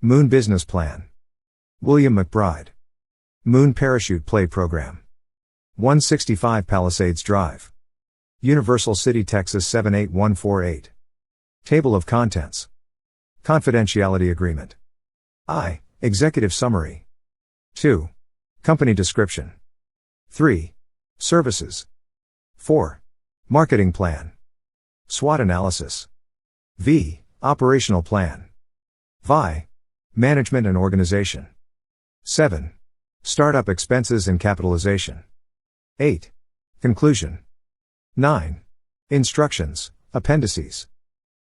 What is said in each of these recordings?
Moon Business Plan. William McBride. Moon Parachute Play Program. 165 Palisades Drive. Universal City, Texas 78148. Table of Contents. Confidentiality Agreement. I. Executive Summary. 2. Company Description. 3. Services. 4. Marketing Plan. SWOT Analysis. V. Operational Plan. VI. Management and Organization. 7. Startup Expenses and Capitalization. 8. Conclusion. 9. Instructions, Appendices.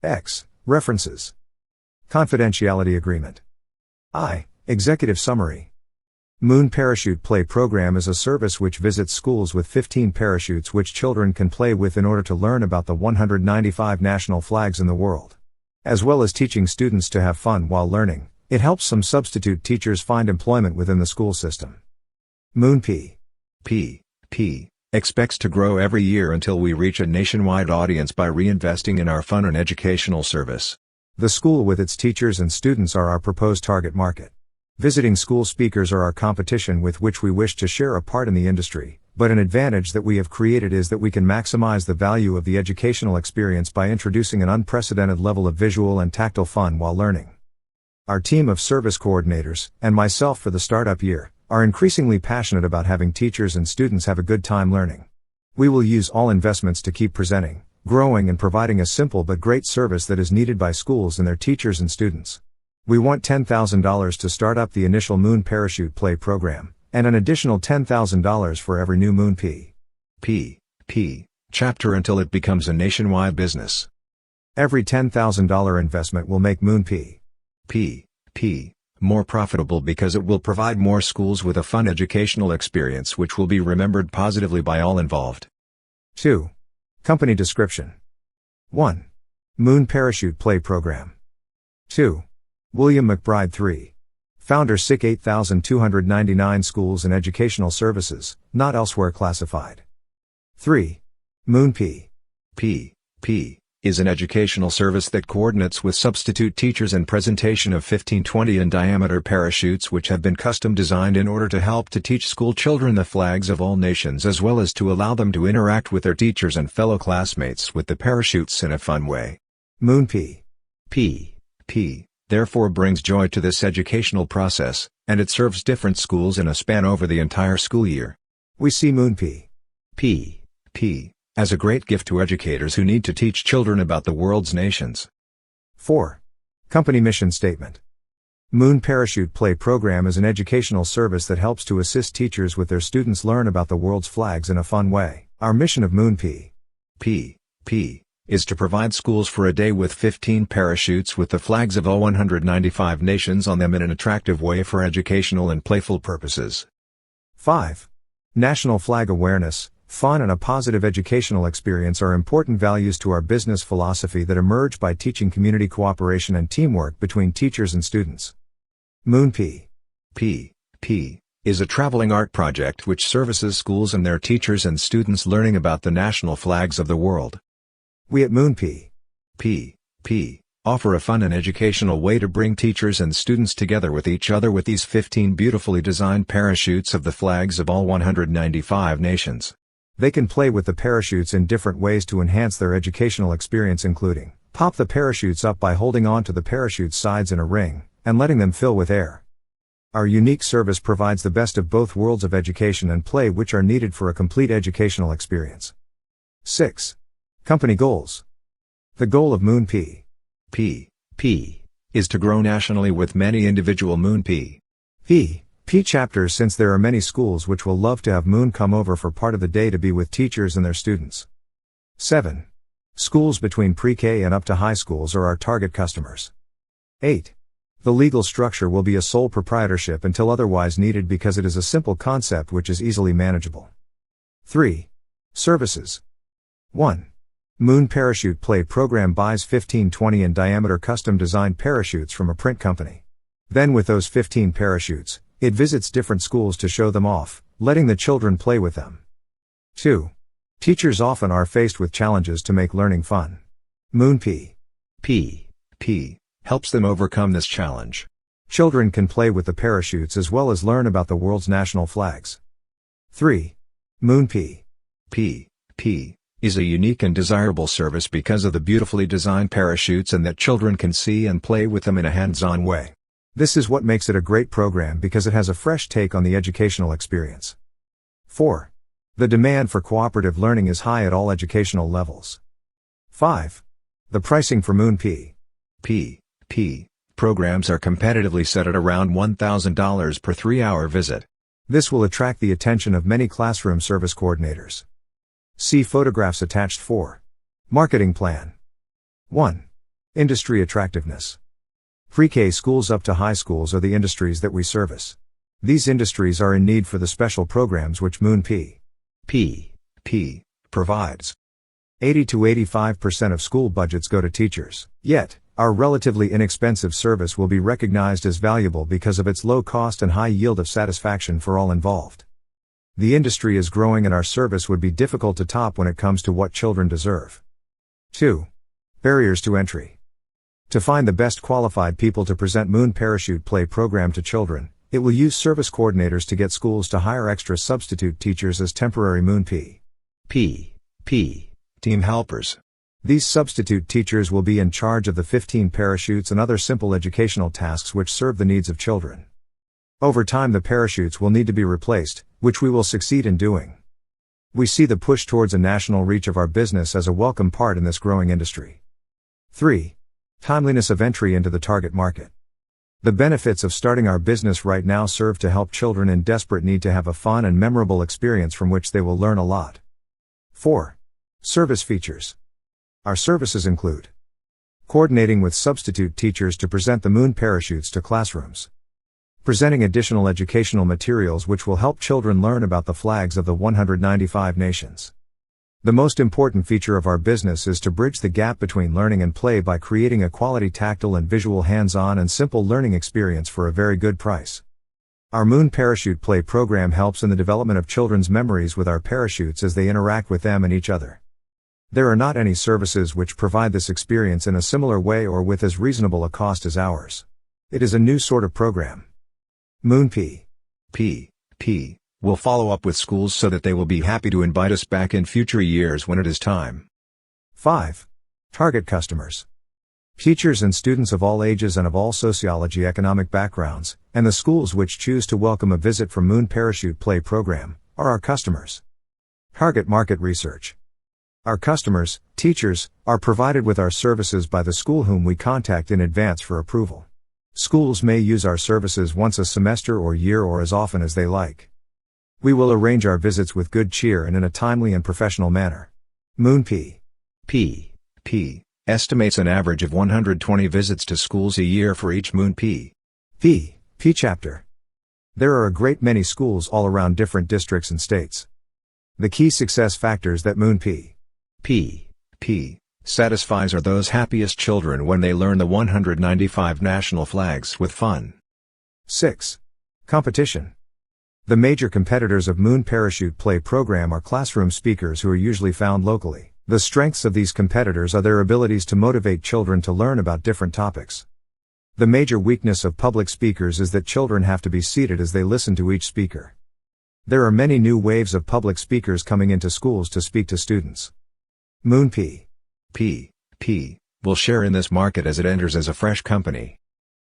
X. References. Confidentiality Agreement. I. Executive Summary. Moon Parachute Play Program is a service which visits schools with 15 parachutes which children can play with in order to learn about the 195 national flags in the world. As well as teaching students to have fun while learning, it helps some substitute teachers find employment within the school system. Moon P expects to grow every year until we reach a nationwide audience by reinvesting in our fun and educational service. The school with its teachers and students are our proposed target market. Visiting school speakers are our competition with which we wish to share a part in the industry, but an advantage that we have created is that we can maximize the value of the educational experience by introducing an unprecedented level of visual and tactile fun while learning. Our team of service coordinators, and myself for the startup year, are increasingly passionate about having teachers and students have a good time learning. We will use all investments to keep presenting, growing and providing a simple but great service that is needed by schools and their teachers and students. We want $10,000 to start up the initial Moon Parachute Play program, and an additional $10,000 for every new Moon P chapter until it becomes a nationwide business. Every $10,000 investment will make Moon P more profitable because it will provide more schools with a fun educational experience which will be remembered positively by all involved. 2. Company Description. 1. Moon Parachute Play Program. 2. William McBride. 3. Founder. SIC 8,299 schools and educational services, not elsewhere classified. 3. Moon P is an educational service that coordinates with substitute teachers and presentation of 15-20 in diameter parachutes which have been custom designed in order to help to teach school children the flags of all nations as well as to allow them to interact with their teachers and fellow classmates with the parachutes in a fun way. Moon P therefore brings joy to this educational process, and it serves different schools in a span over the entire school year. We see Moon P as a great gift to educators who need to teach children about the world's nations. 4. Company Mission Statement. Moon Parachute Play Program is an educational service that helps to assist teachers with their students learn about the world's flags in a fun way. Our mission of Moon P is to provide schools for a day with 15 parachutes with the flags of all 195 nations on them in an attractive way for educational and playful purposes. 5. National flag awareness, fun and a positive educational experience are important values to our business philosophy that emerge by teaching community cooperation and teamwork between teachers and students. Moon P is a traveling art project which services schools and their teachers and students learning about the national flags of the world. We at Moon P offer a fun and educational way to bring teachers and students together with each other with these 15 beautifully designed parachutes of the flags of all 195 nations. They can play with the parachutes in different ways to enhance their educational experience, including pop the parachutes up by holding on to the parachute sides in a ring, and letting them fill with air. Our unique service provides the best of both worlds of education and play which are needed for a complete educational experience. 6. Company Goals. The goal of Moon P is to grow nationally with many individual Moon P chapters, since there are many schools which will love to have Moon come over for part of the day to be with teachers and their students. 7. Schools between pre-K and up to high schools are our target customers. 8. The legal structure will be a sole proprietorship until otherwise needed because it is a simple concept which is easily manageable. 3. Services. 1. Moon Parachute Play Program buys 15-20 in diameter custom-designed parachutes from a print company. Then with those 15 parachutes, it visits different schools to show them off, letting the children play with them. 2. Teachers often are faced with challenges to make learning fun. Moon P helps them overcome this challenge. Children can play with the parachutes as well as learn about the world's national flags. 3. Moon P. P is a unique and desirable service because of the beautifully designed parachutes and that children can see and play with them in a hands-on way. This is what makes it a great program because it has a fresh take on the educational experience. 4. The demand for cooperative learning is high at all educational levels. 5. The pricing for Moon P. Programs are competitively set at around $1,000 per 3-hour visit. This will attract the attention of many classroom service coordinators. See photographs attached. 4. Marketing plan. 1. Industry attractiveness. Pre-K schools up to high schools are the industries that we service. These industries are in need for the special programs which Moon P. provides. 80 to 85% of school budgets go to teachers. Yet, our relatively inexpensive service will be recognized as valuable because of its low cost and high yield of satisfaction for all involved. The industry is growing and our service would be difficult to top when it comes to what children deserve. 2. Barriers to entry. To find the best qualified people to present Moon Parachute Play program to children, it will use service coordinators to get schools to hire extra substitute teachers as temporary Moon P. team helpers. These substitute teachers will be in charge of the 15 parachutes and other simple educational tasks which serve the needs of children. Over time the parachutes will need to be replaced, which we will succeed in doing. We see the push towards a national reach of our business as a welcome part in this growing industry. 3. Timeliness of entry into the target market. The benefits of starting our business right now serve to help children in desperate need to have a fun and memorable experience from which they will learn a lot. 4. Service features. Our services include coordinating with substitute teachers to present the Moon parachutes to classrooms, presenting additional educational materials which will help children learn about the flags of the 195 nations. The most important feature of our business is to bridge the gap between learning and play by creating a quality tactile and visual hands-on and simple learning experience for a very good price. Our Moon Parachute Play program helps in the development of children's memories with our parachutes as they interact with them and each other. There are not any services which provide this experience in a similar way or with as reasonable a cost as ours. It is a new sort of program. Moon P. will follow up with schools so that they will be happy to invite us back in future years when it is time. 5. Target customers. Teachers and students of all ages and of all sociology-economic backgrounds, and the schools which choose to welcome a visit from Moon Parachute Play program, are our customers. Target market research. Our customers, teachers, are provided with our services by the school whom we contact in advance for approval. Schools may use our services once a semester or year or as often as they like. We will arrange our visits with good cheer and in a timely and professional manner. Moon P. estimates an average of 120 visits to schools a year for each Moon P chapter. There are a great many schools all around different districts and states. The key success factors that Moon P satisfies are those happiest children when they learn the 195 national flags with fun. 6. Competition. The major competitors of Moon Parachute Play program are classroom speakers who are usually found locally. The strengths of these competitors are their abilities to motivate children to learn about different topics. The major weakness of public speakers is that children have to be seated as they listen to each speaker. There are many new waves of public speakers coming into schools to speak to students. Moon P will share in this market as it enters as a fresh company.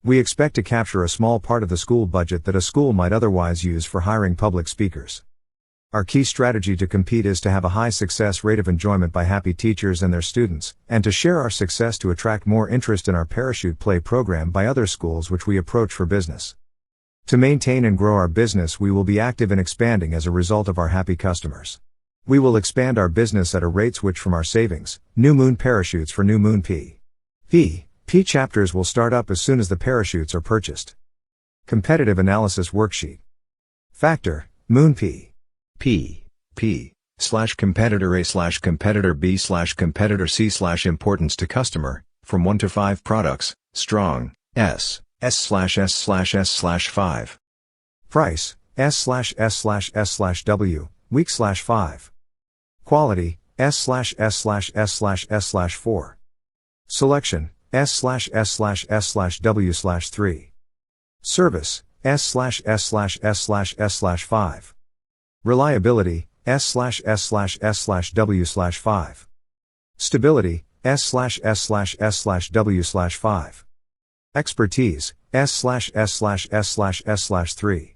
We expect to capture a small part of the school budget that a school might otherwise use for hiring public speakers. Our key strategy to compete is to have a high success rate of enjoyment by happy teachers and their students, and to share our success to attract more interest in our Parachute Play program by other schools which we approach for business. To maintain and grow our business, we will be active in expanding as a result of our happy customers. We will expand our business at a rate which from our savings, new Moon parachutes for new Moon P chapters will start up as soon as the parachutes are purchased. Competitive analysis worksheet. Factor, Moon P /competitor A/competitor B/competitor C/importance to customer, from 1 to 5 products, strong, S/S/S/S/5. Price, S/S/S/S/W, weak /5. Quality, S/S/S/S/S/4. Selection, S/S/S/S/W/3. Service, S/S/S/S/S/5. Reliability, S/S/S/W/5. Stability, S/S/S/S/W/5. Expertise, S/S/S/S/S/3.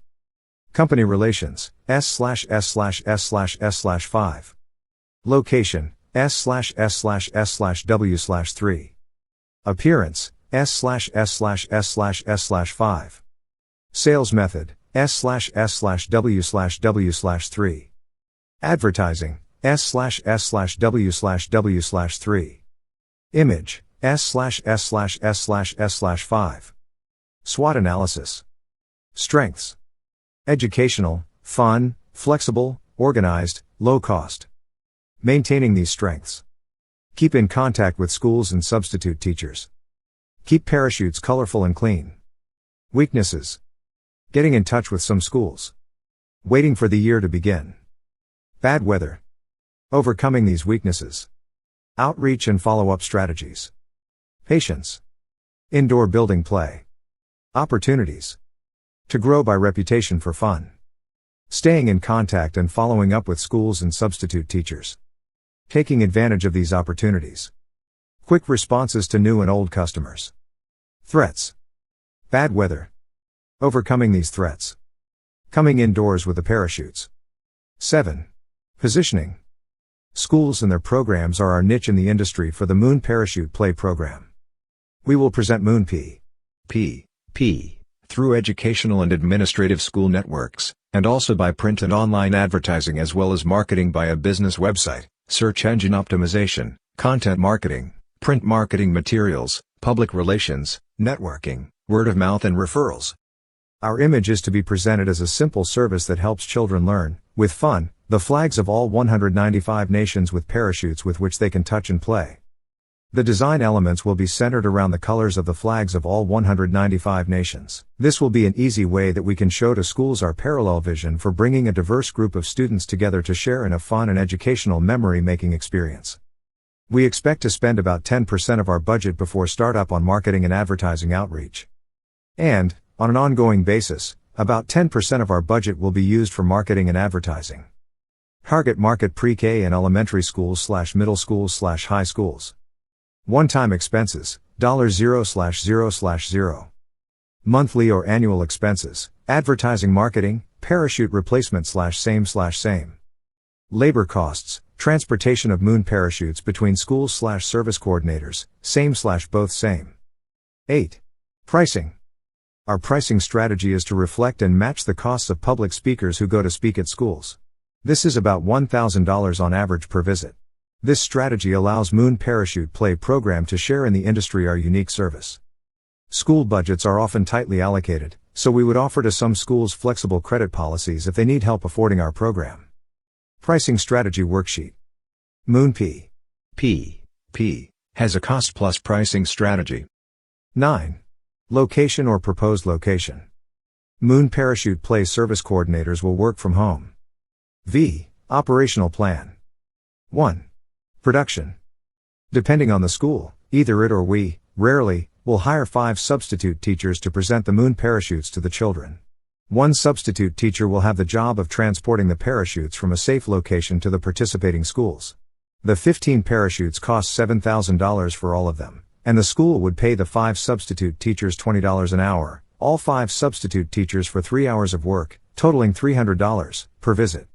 Company relations, S/S/S/S/S/5. Location, S/S/S/S/W/3. Appearance, S/S/S/S/S/5. Sales method, S/S/S/W/W/3. Advertising, S/S/S/W/W/3. Image, S/S/S/S/5. SWOT analysis. Strengths. Educational, fun, flexible, organized, low cost. Maintaining these strengths. Keep in contact with schools and substitute teachers. Keep parachutes colorful and clean. Weaknesses. Getting in touch with some schools. Waiting for the year to begin. Bad weather. Overcoming these weaknesses. Outreach and follow-up strategies. Patience. Indoor building play. Opportunities. To grow by reputation for fun. Staying in contact and following up with schools and substitute teachers. Taking advantage of these opportunities. Quick responses to new and old customers. Threats. Bad weather. Overcoming these threats. Coming indoors with the parachutes. 7. Positioning. Schools and their programs are our niche in the industry for the Moon Parachute Play program. We will present Moon P. Through educational and administrative school networks, and also by print and online advertising as well as marketing by a business website, search engine optimization, content marketing, print marketing materials, public relations, networking, word of mouth and referrals. Our image is to be presented as a simple service that helps children learn, with fun, the flags of all 195 nations with parachutes with which they can touch and play. The design elements will be centered around the colors of the flags of all 195 nations. This will be an easy way that we can show to schools our parallel vision for bringing a diverse group of students together to share in a fun and educational memory-making experience. We expect to spend about 10% of our budget before startup on marketing and advertising outreach. And, on an ongoing basis, about 10% of our budget will be used for marketing and advertising. Target market pre-K and elementary schools/middle schools/high schools. One-time expenses, $0/0/0. Monthly or annual expenses, advertising marketing, parachute replacement/same/same. Labor costs, transportation of Moon parachutes between schools/service coordinators, same/both same. 8. Pricing. Our pricing strategy is to reflect and match the costs of public speakers who go to speak at schools. This is about $1,000 on average per visit. This strategy allows Moon Parachute Play program to share in the industry our unique service. School budgets are often tightly allocated, so we would offer to some schools flexible credit policies if they need help affording our program. Pricing strategy worksheet. Moon P has a cost-plus pricing strategy. 9. Location or proposed location. Moon Parachute Play service coordinators will work from home. V. Operational plan. 1. Production. Depending on the school, either it or we, rarely, will hire 5 substitute teachers to present the Moon parachutes to the children. One substitute teacher will have the job of transporting the parachutes from a safe location to the participating schools. The 15 parachutes cost $7,000 for all of them, and the school would pay the 5 substitute teachers $20 an hour, all 5 substitute teachers for 3 hours of work, totaling $300 per visit.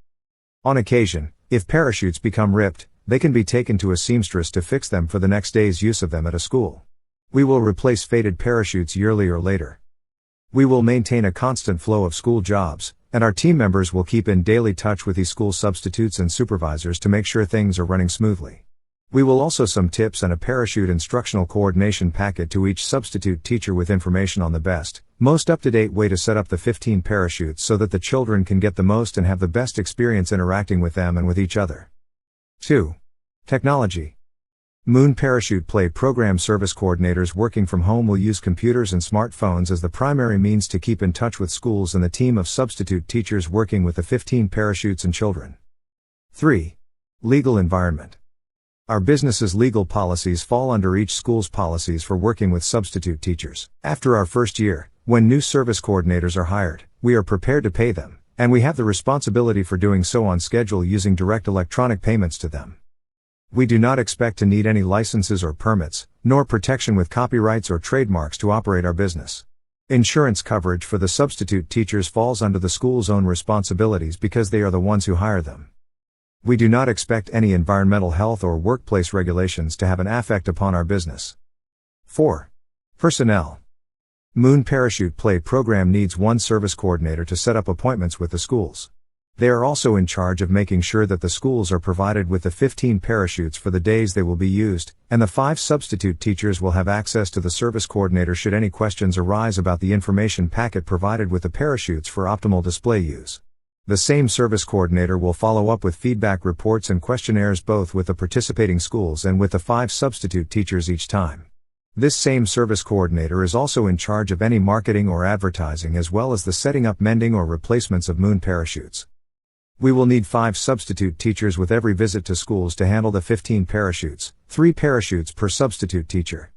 On occasion, if parachutes become ripped, they can be taken to a seamstress to fix them for the next day's use of them at a school. We will replace faded parachutes yearly or later. We will maintain a constant flow of school jobs, and our team members will keep in daily touch with these school substitutes and supervisors to make sure things are running smoothly. We will also some tips and a parachute instructional coordination packet to each substitute teacher with information on the best, most up-to-date way to set up the 15 parachutes so that the children can get the most and have the best experience interacting with them and with each other. 2. Technology. Moon Parachute Play program service coordinators working from home will use computers and smartphones as the primary means to keep in touch with schools and the team of substitute teachers working with the 15 parachutes and children. 3. Legal environment. Our business's legal policies fall under each school's policies for working with substitute teachers. After our first year, When new service coordinators are hired, we are prepared to pay them, and we have the responsibility for doing so on schedule using direct electronic payments to them. We do not expect to need any licenses or permits, nor protection with copyrights or trademarks to operate our business. Insurance coverage for the substitute teachers falls under the school's own responsibilities because they are the ones who hire them. We do not expect any environmental health or workplace regulations to have an effect upon our business. 4. Personnel. Moon Parachute Play program needs one service coordinator to set up appointments with the schools. They are also in charge of making sure that the schools are provided with the 15 parachutes for the days they will be used, and the 5 substitute teachers will have access to the service coordinator should any questions arise about the information packet provided with the parachutes for optimal display use. The same service coordinator will follow up with feedback reports and questionnaires both with the participating schools and with the 5 substitute teachers each time. This same service coordinator is also in charge of any marketing or advertising as well as the setting up, mending or replacements of moon parachutes. We will need 5 substitute teachers with every visit to schools to handle the 15 parachutes, 3 parachutes per substitute teacher.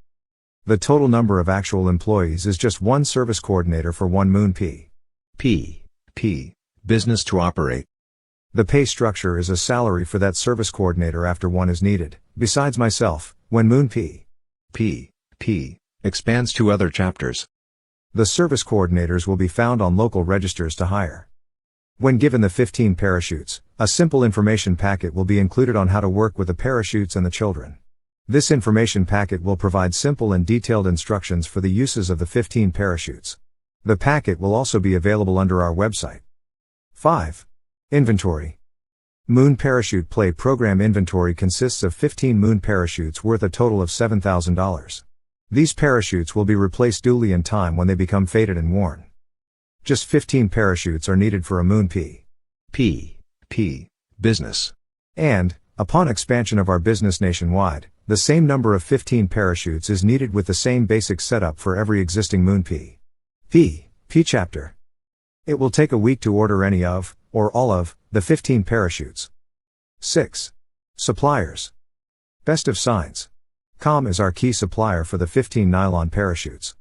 The total number of actual employees is just 1 service coordinator for 1 Moon business to operate. The pay structure is a salary for that service coordinator after one is needed, besides myself, when Moon expands to other chapters. The service coordinators will be found on local registers to hire. When given the 15 parachutes, a simple information packet will be included on how to work with the parachutes and the children. This information packet will provide simple and detailed instructions for the uses of the 15 parachutes. The packet will also be available under our website. 5. Inventory. Moon Parachute Play program inventory consists of 15 Moon parachutes worth a total of $7,000. These parachutes will be replaced duly in time when they become faded and worn. Just 15 parachutes are needed for a Moon business. And, upon expansion of our business nationwide, the same number of 15 parachutes is needed with the same basic setup for every existing Moon chapter. It will take a week to order any of, or all of, the 15 parachutes. 6. Suppliers. Best of Signs. Com is our key supplier for the 15 nylon parachutes.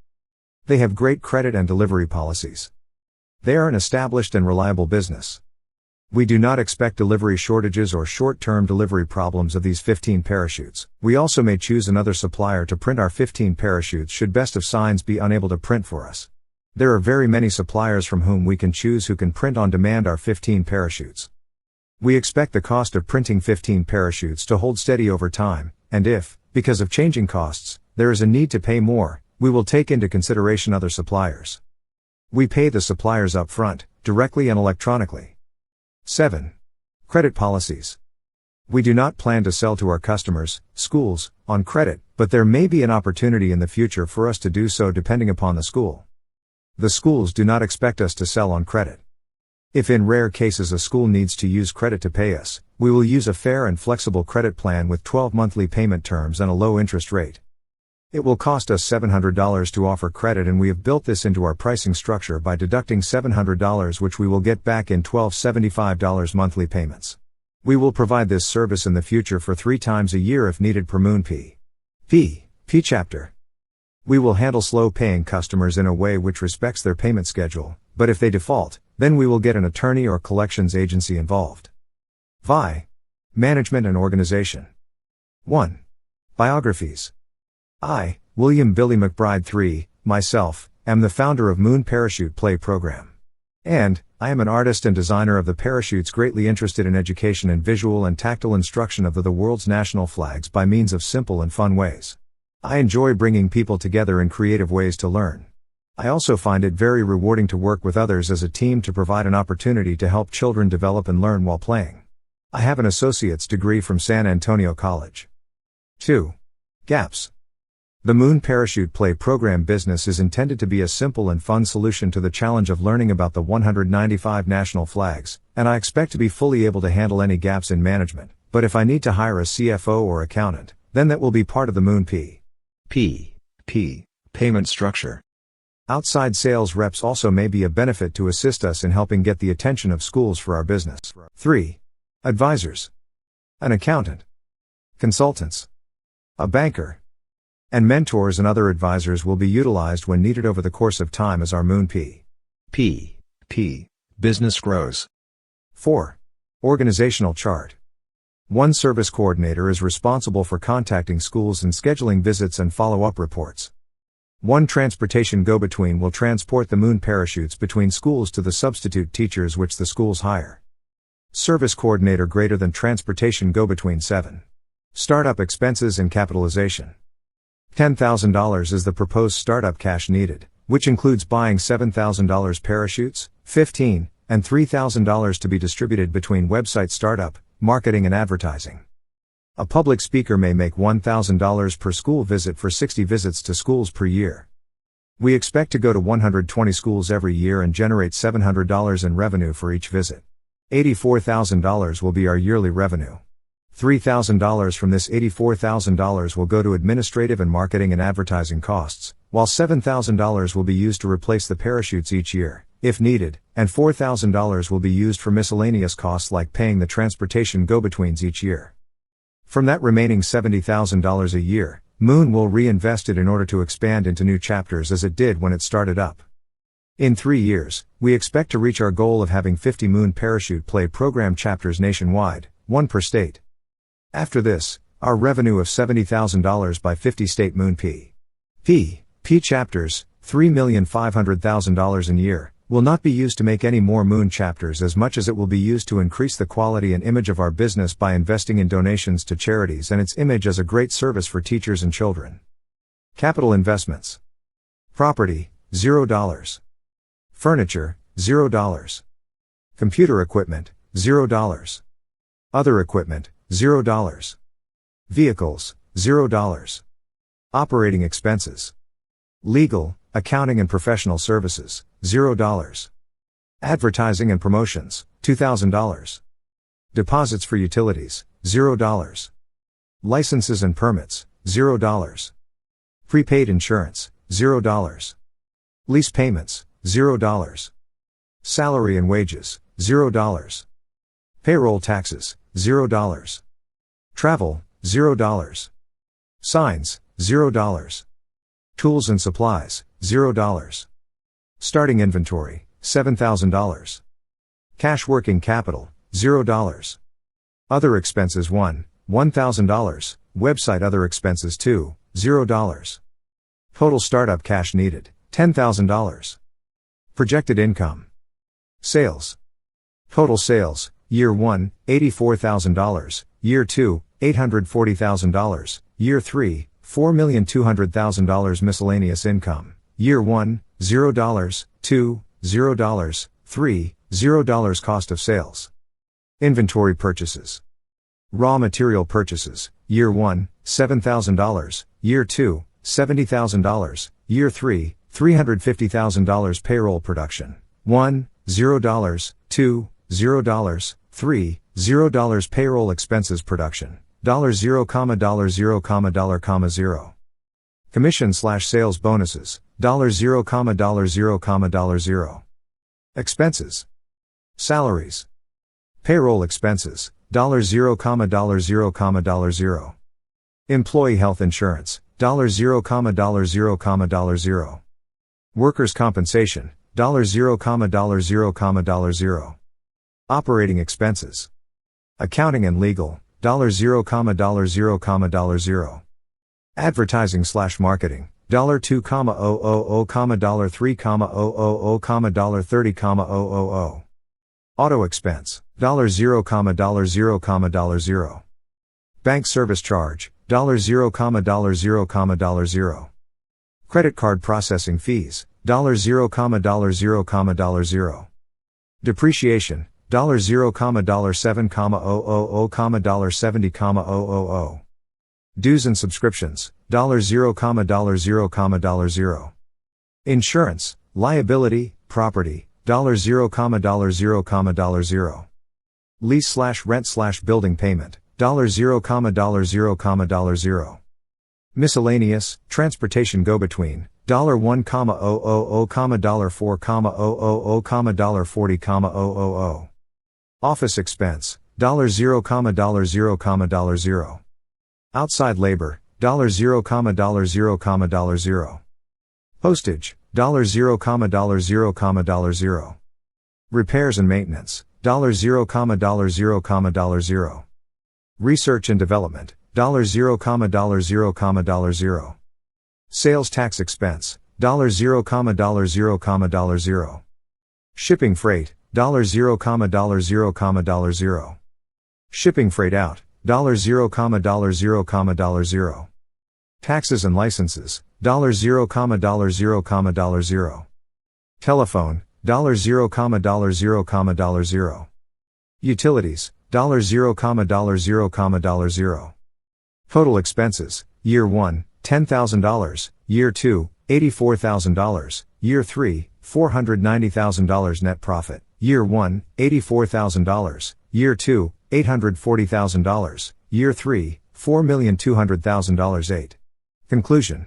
They have great credit and delivery policies. They are an established and reliable business. We do not expect delivery shortages or short-term delivery problems of these 15 parachutes. We also may choose another supplier to print our 15 parachutes should Best of Signs be unable to print for us. There are very many suppliers from whom we can choose who can print on demand our 15 parachutes. We expect the cost of printing 15 parachutes to hold steady over time, and if, because of changing costs, there is a need to pay more, we will take into consideration other suppliers. We pay the suppliers up front, directly and electronically. 7. Credit policies. We do not plan to sell to our customers, schools, on credit, but there may be an opportunity in the future for us to do so depending upon the school. The schools do not expect us to sell on credit. If in rare cases a school needs to use credit to pay us, we will use a fair and flexible credit plan with 12 monthly payment terms and a low interest rate. It will cost us $700 to offer credit, and we have built this into our pricing structure by deducting $700 which we will get back in $1,275 monthly payments. We will provide this service in the future for 3 times a year if needed per Moon chapter. We will handle slow-paying customers in a way which respects their payment schedule, but if they default, then we will get an attorney or collections agency involved. Management and organization. 1. Biographies. I, William Billy McBride III, myself, am the founder of Moon Parachute Play program. And, I am an artist and designer of the parachutes, greatly interested in education and visual and tactile instruction of the world's national flags by means of simple and fun ways. I enjoy bringing people together in creative ways to learn. I also find it very rewarding to work with others as a team to provide an opportunity to help children develop and learn while playing. I have an associate's degree from San Antonio College. 2. Gaps. The Moon Parachute Play program business is intended to be a simple and fun solution to the challenge of learning about the 195 national flags, and I expect to be fully able to handle any gaps in management, but if I need to hire a CFO or accountant, then that will be part of the Moon payment structure. Outside sales reps also may be a benefit to assist us in helping get the attention of schools for our business. 3. Advisors. An accountant. Consultants. A banker. And mentors and other advisors will be utilized when needed over the course of time as our Moon business grows. 4. Organizational chart. One service coordinator is responsible for contacting schools and scheduling visits and follow-up reports. One transportation go-between will transport the Moon parachutes between schools to the substitute teachers which the schools hire. Service coordinator greater than transportation go-between. 7. Startup expenses and capitalization. $10,000 is the proposed startup cash needed, which includes buying $7,000 parachutes, $15,000, and $3,000 to be distributed between website startup, marketing and advertising. A public speaker may make $1,000 per school visit for 60 visits to schools per year. We expect to go to 120 schools every year and generate $700 in revenue for each visit. $84,000 will be our yearly revenue. $3,000 from this $84,000 will go to administrative and marketing and advertising costs, while $7,000 will be used to replace the parachutes each year, if needed, and $4,000 will be used for miscellaneous costs like paying the transportation go-betweens each year. From that remaining $70,000 a year, Moon will reinvest it in order to expand into new chapters as it did when it started up. In 3 years, we expect to reach our goal of having 50 Moon Parachute Play program chapters nationwide, 1 per state. After this, our revenue of $70,000 by 50 state Moon P chapters, $3,500,000 a year, will not be used to make any more Moon chapters as much as it will be used to increase the quality and image of our business by investing in donations to charities and its image as a great service for teachers and children. Capital investments. Property, $0. Furniture, $0. Computer equipment, $0. Other equipment, $0. Vehicles, $0. Operating expenses. Legal, accounting and professional services, $0. Advertising and promotions, $2,000. Deposits for utilities, $0. Licenses and permits, $0. Prepaid insurance, $0. Lease payments, $0. Salary and wages, $0. Payroll taxes, $0. Travel, $0. Signs, $0. Tools and supplies, $0. Starting inventory, $7,000. Cash working capital, $0. Other expenses $1,000, website other expenses $0. Total startup cash needed, $10,000. Projected income. Sales. Total sales, year 1, $84,000, year 2, $840,000, year 3, $4,200,000 miscellaneous income, year 1, $0, 2, $0, 3, $0 cost of sales. Inventory purchases. Raw material purchases, year 1, $7,000, year 2, $70,000, year 3, $350,000 payroll production, 1, $0, 2, $0, 3, $0 payroll expenses production, $0, $0, $0. Commission/sales bonuses, $0, $0, $0. Expenses. Salaries. Payroll expenses, $0, $0, $0. Employee health insurance, $0, $0, $0. Workers' compensation, $0, $0, $0. Operating expenses. Accounting and legal, $0, $0, $0. Advertising/marketing, $2,000, $3,000, $30,000. Auto expense, $0, $0, $0. Bank service charge, $0, $0, $0. Credit card processing fees, $0, $0, $0. Depreciation, $0, $7,000, $70,000. Dues and subscriptions, $0, $0, $0. Insurance, liability, property, $0, $0, $0. Lease/rent/building payment, $0, $0, $0. Miscellaneous, transportation go-between, $1,000, $4,000, $40,000. Office expense, $0, $0, $0. Outside labor, $0,0,0,0. Postage, $0,0,0,0,0. Repairs and maintenance, $0,0,0,0,0. Research and development, $0,0,0,0,0. Sales tax expense, $0,0,0,0,0. Shipping freight, $0,0,0,0,0. Shipping freight out, $0,0,0,0,0. Taxes and licenses, $0,0,0,0,0. Telephone, $0,0,0,0,0. Utilities, $0,0,0,0,0. Total expenses, Year 1, $10,000, Year 2, $84,000, Year 3, $490,000 net profit, Year 1, $84,000, Year 2, $840,000, Year 3, $4,200,000. 8. Conclusion.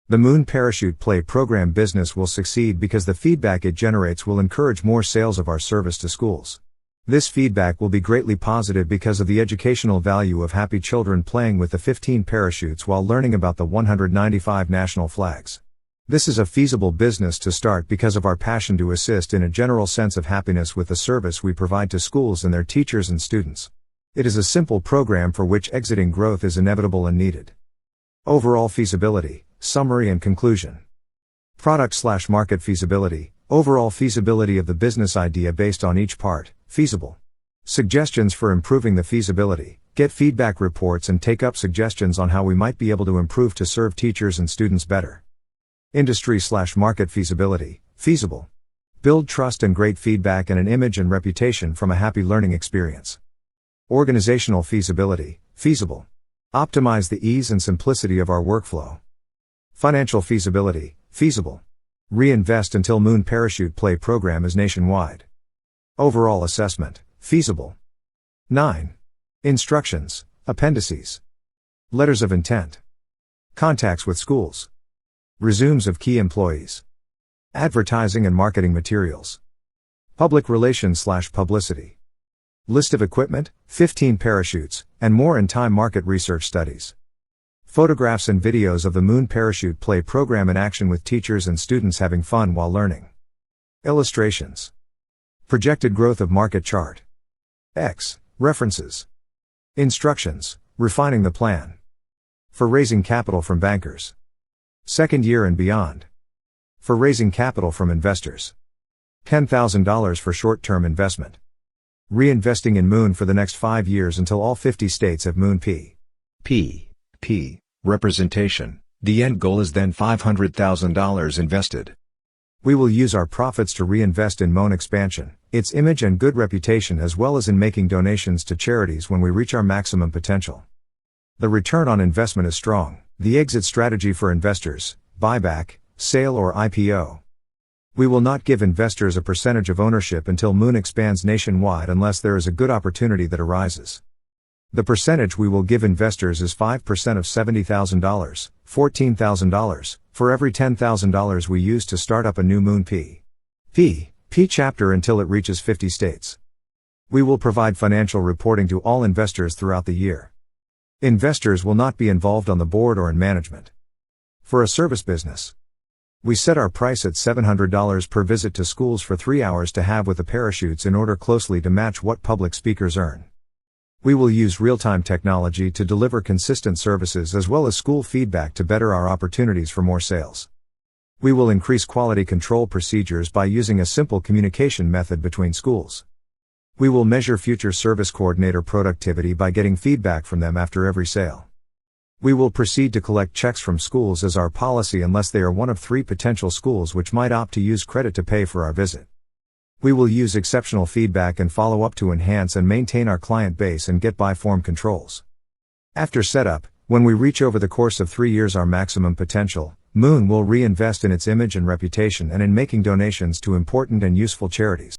The Moon Parachute Play Program business will succeed because the feedback it generates will encourage more sales of our service to schools. This feedback will be greatly positive because of the educational value of happy children playing with the 15 parachutes while learning about the 195 national flags. This is a feasible business to start because of our passion to assist in a general sense of happiness with the service we provide to schools and their teachers and students. It is a simple program for which exiting growth is inevitable and needed. Overall feasibility, summary and conclusion. Product/market feasibility, overall feasibility of the business idea based on each part, feasible. Suggestions for improving the feasibility, get feedback reports and take up suggestions on how we might be able to improve to serve teachers and students better. Industry/market feasibility, feasible. Build trust and great feedback and an image and reputation from a happy learning experience. Organizational feasibility, feasible. Optimize the ease and simplicity of our workflow. Financial feasibility, feasible. Reinvest until Moon Parachute Play program is nationwide. Overall assessment, feasible. 9. Instructions, appendices. Letters of intent. Contacts with schools. Resumes of key employees. Advertising and marketing materials. Public relations/publicity. List of equipment, 15 parachutes, and more in time market research studies. Photographs and videos of the Moon Parachute Play program in action with teachers and students having fun while learning. Illustrations. Projected growth of market chart. X. References. Instructions, refining the plan. For raising capital from bankers. Second year and beyond. For raising capital from investors. $10,000 for short-term investment. Reinvesting in Moon for the next 5 years until all 50 states have Moon P. Representation. The end goal is then $500,000 invested. We will use our profits to reinvest in Moon expansion, its image and good reputation, as well as in making donations to charities when we reach our maximum potential. The return on investment is strong. The exit strategy for investors, buyback, sale or IPO. We will not give investors a percentage of ownership until Moon expands nationwide unless there is a good opportunity that arises. The percentage we will give investors is 5% of $70,000, $14,000, for every $10,000 we use to start up a new Moon P chapter until it reaches 50 states. We will provide financial reporting to all investors throughout the year. Investors will not be involved on the board or in management. For a service business, we set our price at $700 per visit to schools for 3 hours to have with the parachutes in order closely to match what public speakers earn. We will use real-time technology to deliver consistent services as well as school feedback to better our opportunities for more sales. We will increase quality control procedures by using a simple communication method between schools. We will measure future service coordinator productivity by getting feedback from them after every sale. We will proceed to collect checks from schools as our policy unless they are one of 3 potential schools which might opt to use credit to pay for our visit. We will use exceptional feedback and follow up to enhance and maintain our client base and get by form controls. After setup, when we reach over the course of 3 years our maximum potential, Moon will reinvest in its image and reputation and in making donations to important and useful charities.